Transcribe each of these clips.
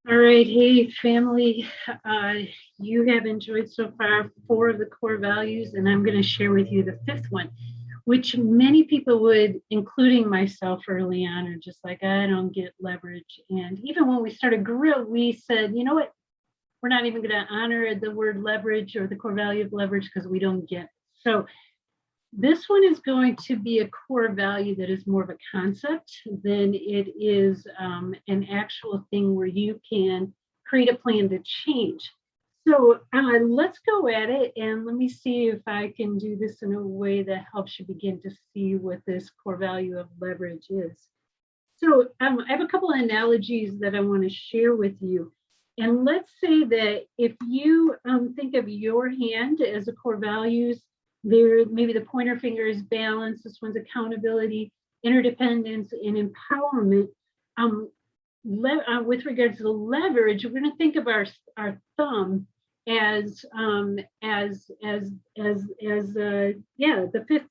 All right, hey family, uh, you have enjoyed so far four of the core values, and I'm going to share with you the fifth one, which many people would, including myself early on, are just like, I don't get leverage. And even when we started Gorilla, we said, you know what, we're not even going to honor the word leverage or the core value of leverage because we don't get it. So this one is going to be a core value that is more of a concept than it is an actual thing where you can create a plan to change. So let's go at it and let me see if I can do this in a way that helps you begin to see what this core value of leverage is. So I have a couple of analogies that I want to share with you. And let's say that if you think of your hand as a core values, there maybe the pointer finger is balance, this one's accountability, interdependence, and empowerment. Um, with regards to the leverage, we're going to think of our thumb as yeah, the fifth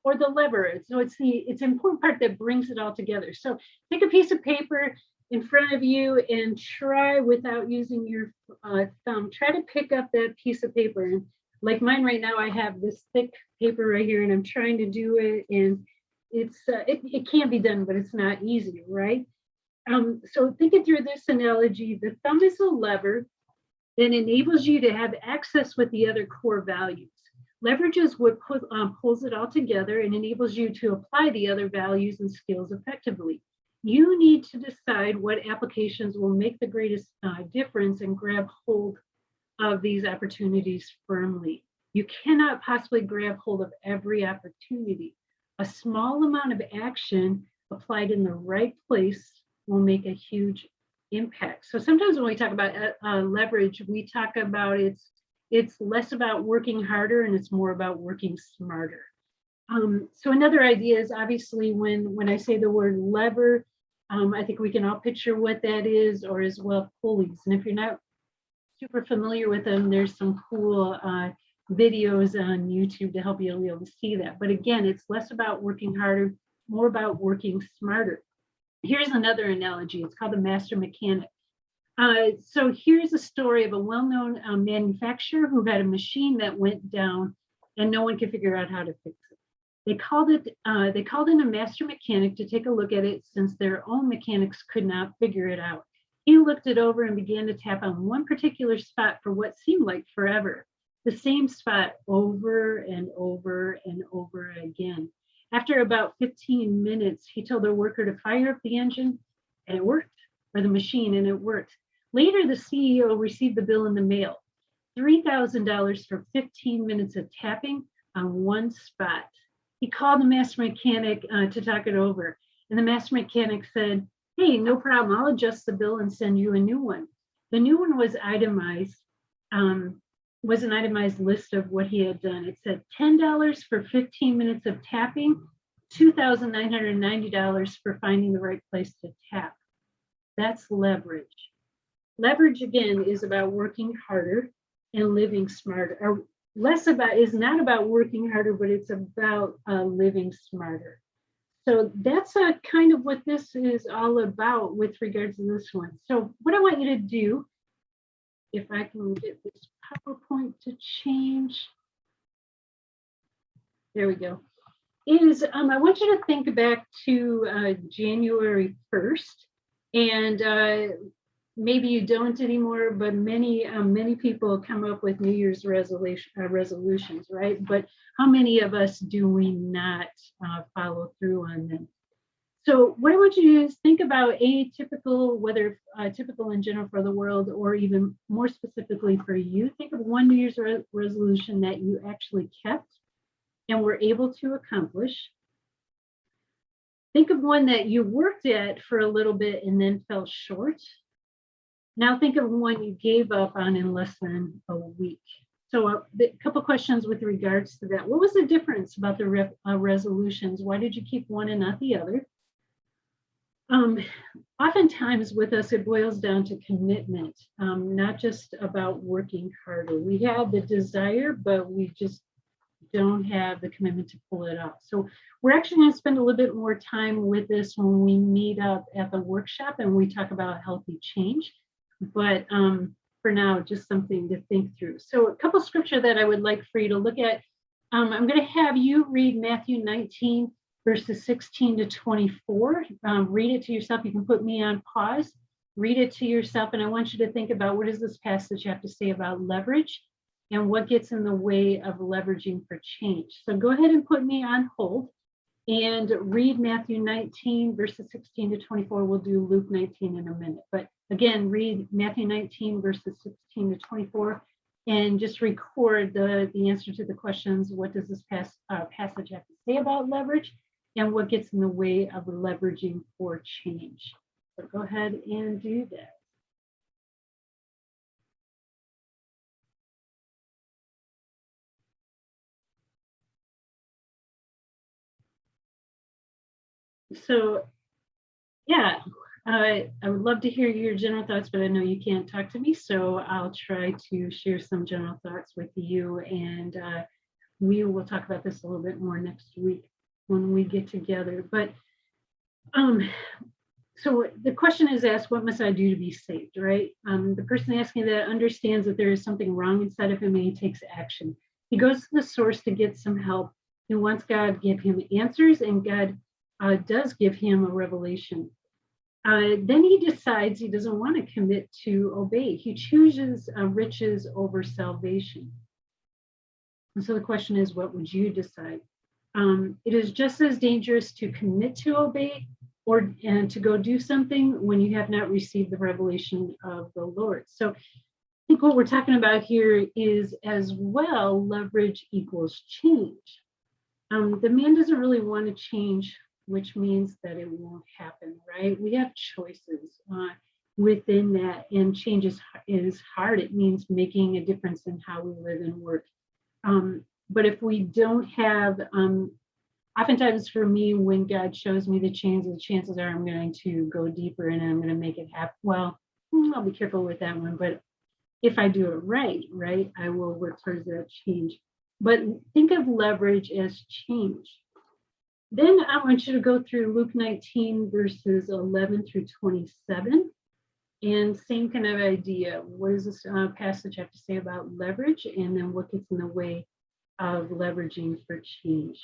or the lever. So it's the important part that brings it all together. So take a piece of paper in front of you and try, without using your thumb, try to pick up that piece of paper. And like mine right now, I have this thick paper right here, and I'm trying to do it, and it can be done, but it's not easy, right? So thinking through this analogy, the thumb is a lever that enables you to have access with the other core values. Leverage is what pulls it all together and enables you to apply the other values and skills effectively. You need to decide what applications will make the greatest difference and grab hold of these opportunities firmly. You cannot possibly grab hold of every opportunity. A small amount of action applied in the right place will make a huge impact. So sometimes when we talk about leverage, we talk about it's less about working harder and it's more about working smarter. So another idea is obviously when I say the word lever, I think we can all picture what that is, or as well pulleys. And if you're not super familiar with them, there's some cool videos on YouTube to help you be able to see that. But again, it's less about working harder, more about working smarter. Here's another analogy. It's called the master mechanic. So here's a story of a well-known manufacturer who had a machine that went down and no one could figure out how to fix it. They called in a master mechanic to take a look at it since their own mechanics could not figure it out. He looked it over and began to tap on one particular spot for what seemed like forever, the same spot over and over and over again. After about 15 minutes, he told the worker to fire up the engine, and it worked, or the machine, and it worked. Later, the CEO received the bill in the mail, $3,000 for 15 minutes of tapping on one spot. He called the master mechanic to talk it over, and the master mechanic said, "Hey, no problem. I'll adjust the bill and send you a new one." The new one was itemized, was an itemized list of what he had done. It said $10 for 15 minutes of tapping, $2,990 for finding the right place to tap. That's leverage. Leverage, again, is about working harder and living smarter. Or less about, is not about working harder, but it's about living smarter. So that's kind of what this is all about with regards to this one. So what I want you to do, if I can get this PowerPoint to change, there we go, is I want you to think back to January 1st. And maybe you don't anymore, but many people come up with New Year's resolutions, right? But how many of us do we not follow through on them? So what I want you to do is think about atypical, whether typical in general for the world, or even more specifically for you. Think of one New Year's resolution that you actually kept and were able to accomplish. Think of one that you worked at for a little bit and then fell short. Now think of one you gave up on in less than a week. So a couple questions with regards to that. What was the difference about the resolutions? Why did you keep one and not the other? Oftentimes with us, it boils down to commitment, not just about working harder. We have the desire, but we just don't have the commitment to pull it off. So we're actually going to spend a little bit more time with this when we meet up at the workshop and we talk about healthy change. but for now, just something to think through. So a couple scripture that I would like for you to look at. I'm going to have you read Matthew 19, verses 16 to 24. Read it to yourself. You can put me on pause. Read it to yourself. And I want you to think about, what does this passage have to say about leverage and what gets in the way of leveraging for change? So go ahead and put me on hold and read Matthew 19, verses 16 to 24. We'll do Luke 19 in a minute. But again, read Matthew 19, verses 16 to 24, and just record the answer to the questions. What does this passage have to say about leverage, and what gets in the way of leveraging for change? So go ahead and do that. So yeah, I would love to hear your general thoughts, but I know you can't talk to me, so I'll try to share some general thoughts with you, and we will talk about this a little bit more next week when we get together. But so the question is asked, what must I do to be saved, right? The person asking that understands that there is something wrong inside of him, and he takes action. He goes to the source to get some help. He wants God to give him answers, and God does give him a revelation. Then he decides he doesn't want to commit to obey. He chooses riches over salvation. And so the question is, what would you decide? It is just as dangerous to commit to obey and to go do something when you have not received the revelation of the Lord. So I think what we're talking about here is, as well, leverage equals change. The man doesn't really want to change, which means that it won't happen, right? We have choices within that, and change is hard. It means making a difference in how we live and work. But if we don't have, oftentimes for me, when God shows me the chances are I'm going to go deeper and I'm going to make it happen. Well, I'll be careful with that one, but if I do it right, I will work towards that change. But think of leverage as change. Then I want you to go through Luke 19, verses 11 through 27. And same kind of idea. What does this passage have to say about leverage? And then what gets in the way of leveraging for change?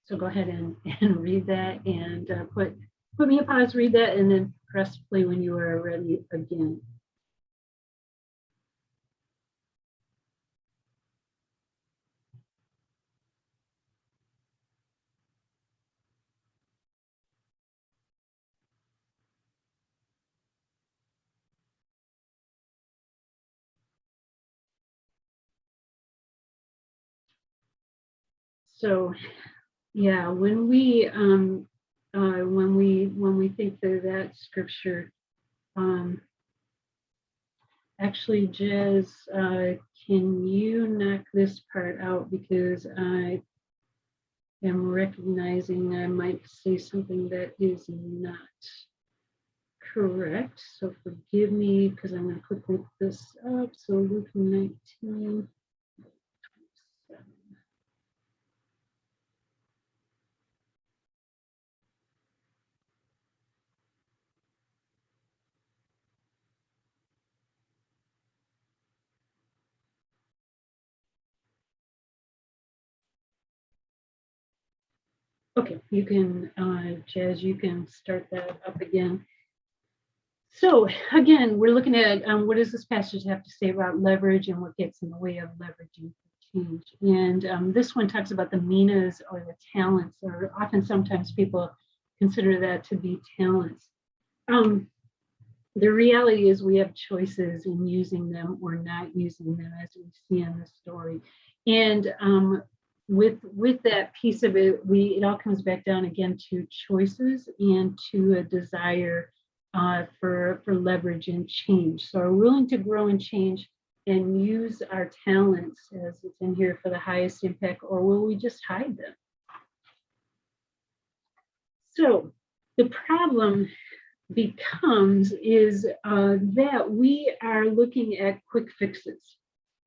So go ahead and read that, and put me a pause, read that, and then press play when you are ready again. So yeah, when we think that scripture, actually, Jez, can you knock this part out, because I am recognizing I might say something that is not correct. So forgive me, because I'm going to quickly look this up. So Luke 19. Okay, you can, Jazz, you can start that up again. So again, we're looking at what does this passage have to say about leverage and what gets in the way of leveraging change. And this one talks about the minas, or the talents, or often sometimes people consider that to be talents. The reality is we have choices in using them or not using them, as we see in the story. And with that piece of it, it all comes back down again to choices and to a desire for leverage and change. So are we willing to grow and change and use our talents, as it's in here, for the highest impact, or will we just hide them? So the problem becomes is that we are looking at quick fixes.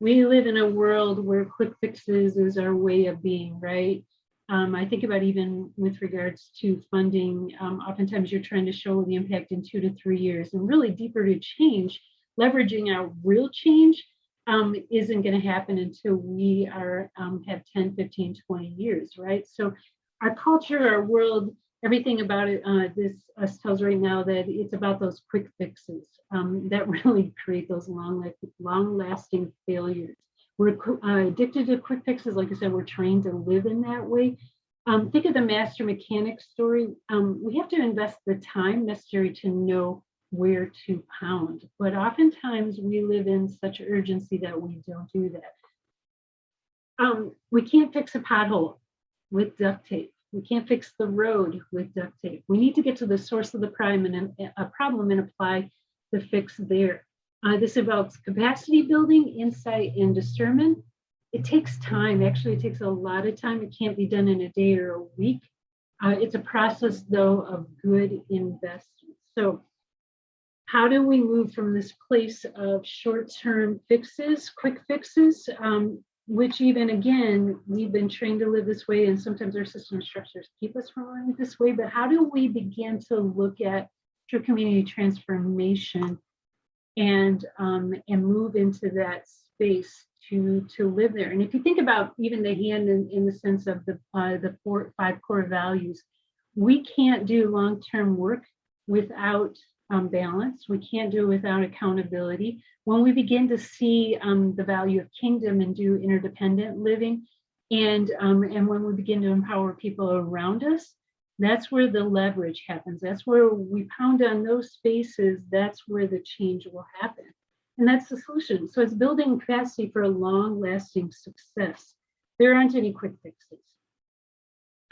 We live in a world where quick fixes is our way of being, right? I think about even with regards to funding, oftentimes you're trying to show the impact in 2 to 3 years, and really deeper to change, leveraging our real change isn't going to happen until we have 10, 15, 20 years, right? So our culture, our world, everything about it, us tells right now that it's about those quick fixes that really create those long-lasting failures. We're addicted to quick fixes. Like I said, we're trained to live in that way. Think of the master mechanic story. We have to invest the time necessary to know where to pound, but oftentimes we live in such urgency that we don't do that. We can't fix a pothole with duct tape. We can't fix the road with duct tape. We need to get to the source of the problem and apply the fix there. This involves capacity building, insight, and discernment. It takes time. Actually, it takes a lot of time. It can't be done in a day or a week. It's a process, though, of good investment. So how do we move from this place of short-term fixes, quick fixes, which even, again, we've been trained to live this way, and sometimes our system structures keep us from living this way, but how do we begin to look at true community transformation and move into that space to live there? And if you think about even the hand in the sense of the 5 core values, we can't do long-term work without balance. We can't do it without accountability. When we begin to see the value of kingdom and do interdependent living, and when we begin to empower people around us, that's where the leverage happens. That's where we pound on those spaces. That's where the change will happen. And that's the solution. So it's building capacity for a long-lasting success. There aren't any quick fixes.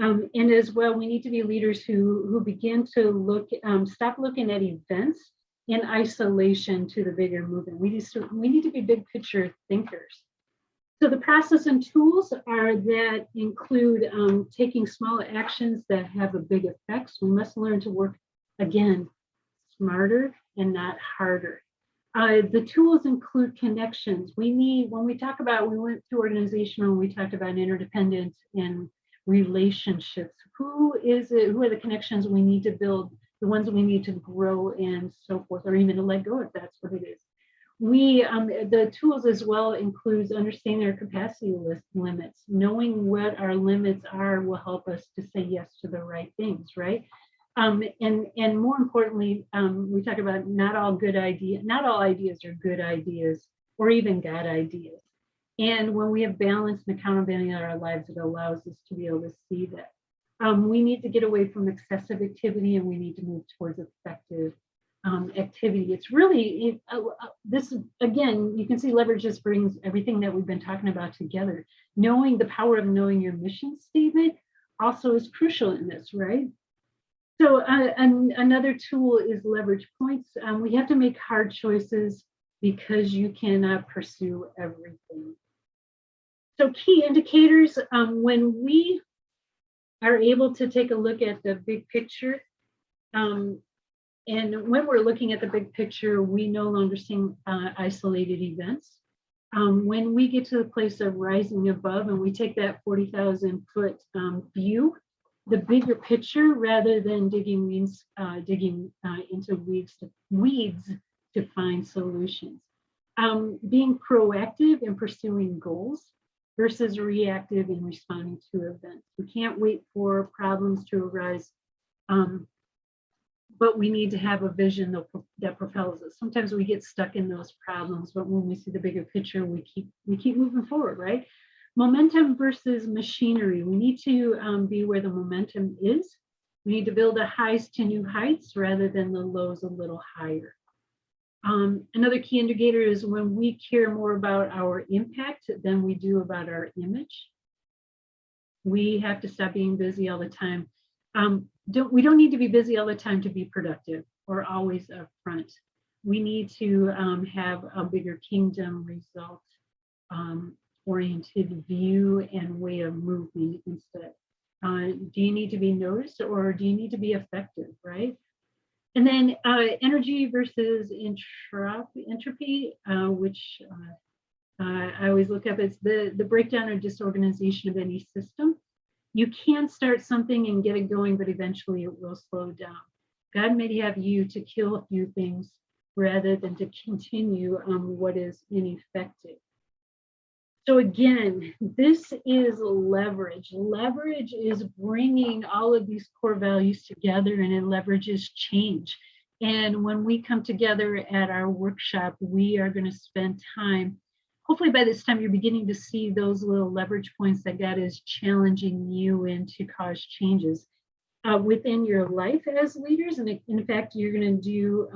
And as well, we need to be leaders who begin to stop looking at events in isolation to the bigger movement. We need to be big picture thinkers. So the process and tools that include taking small actions that have a big effects. We must learn to work, again, smarter and not harder. The tools include connections. When we went through organizational, and we talked about interdependence and relationships. Who are the connections we need to build, the ones we need to grow and so forth, or even to let go if that's what it is. The tools as well includes understanding our capacity limits. Knowing what our limits are will help us to say yes to the right things, right? And more importantly, we talk about not all ideas are good ideas or even God ideas. And when we have balance and accountability in our lives, it allows us to be able to see that. We need to get away from excessive activity, and we need to move towards effective activity. It's really, this, again, you can see leverage just brings everything that we've been talking about together. Knowing the power of knowing your mission statement also is crucial in this, right? So another tool is leverage points. We have to make hard choices because you cannot pursue everything. So key indicators, when we are able to take a look at the big picture, and when we're looking at the big picture, we no longer see isolated events. When we get to the place of rising above and we take that 40,000 foot view, the bigger picture, rather than digging into weeds to find solutions. Being proactive in pursuing goals versus reactive in responding to events. We can't wait for problems to arise, but we need to have a vision that propels us. Sometimes we get stuck in those problems, but when we see the bigger picture, we keep moving forward, right? Momentum versus machinery. We need to be where the momentum is. We need to build the highs to new heights rather than the lows a little higher. Another key indicator is when we care more about our impact than we do about our image. We have to stop being busy all the time. We don't need to be busy all the time to be productive or always up front. We need to have a bigger kingdom result oriented view and way of moving instead. Do you need to be noticed or do you need to be effective, right? And then energy versus entropy, which I always look up as the breakdown or disorganization of any system. You can start something and get it going, but eventually it will slow down. God may have you to kill a few things rather than to continue what is ineffective. So again, this is leverage. Leverage is bringing all of these core values together, and it leverages change. And when we come together at our workshop, we are going to spend time. Hopefully by this time, you're beginning to see those little leverage points that God is challenging you in to cause changes within your life as leaders. And in fact, you're going to do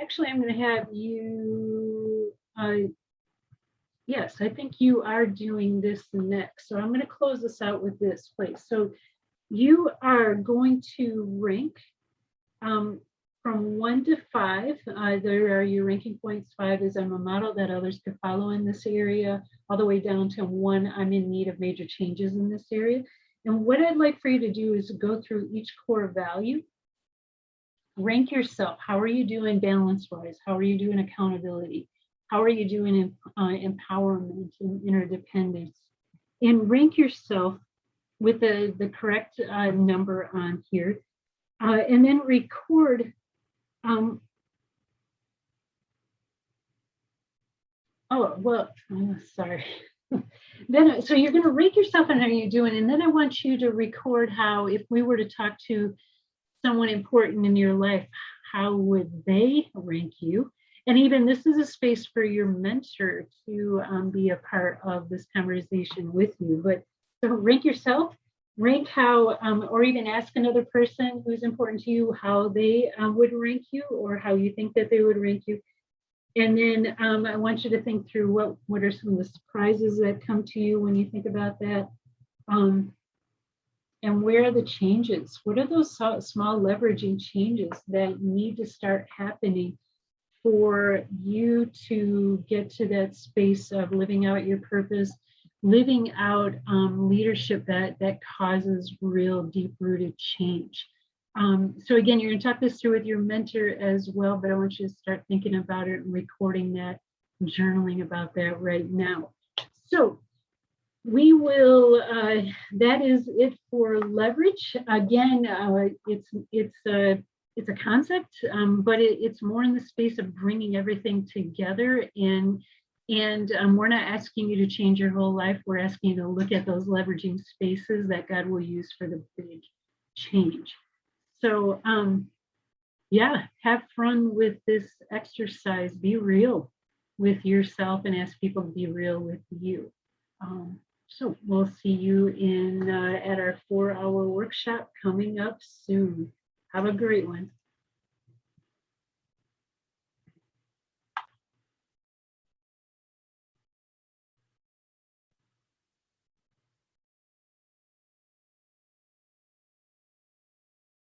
actually, I'm going to have you, yes, I think you are doing this next. So I'm going to close this out with this place. So you are going to rank from 1 to 5. There are your ranking points. 5 is I'm a model that others could follow in this area, all the way down to 1, I'm in need of major changes in this area. And what I'd like for you to do is go through each core value, rank yourself. How are you doing balance-wise? How are you doing accountability? How are you doing empowerment and interdependence? And rank yourself with the correct number on here. And then record. Sorry. Then, so you're going to rank yourself on how you're doing, and then I want you to record how, if we were to talk to someone important in your life, how would they rank you? And even this is a space for your mentor to be a part of this conversation with you. But so rank yourself, rank how, or even ask another person who's important to you how they would rank you, or how you think that they would rank you. And then I want you to think through what are some of the surprises that come to you when you think about that. And where are the changes? What are those small leveraging changes that need to start happening for you to get to that space of living out your purpose, living out leadership that causes real deep-rooted change? So again, you're going to talk this through with your mentor as well, but I want you to start thinking about it and recording that, journaling about that right now. So we will, that is it for leverage. Again, it's a concept, but it's more in the space of bringing everything together. And we're not asking you to change your whole life. We're asking you to look at those leveraging spaces that God will use for the big change. So yeah, have fun with this exercise. Be real with yourself and ask people to be real with you. So we'll see you in at our 4-hour workshop coming up soon. Have a great one.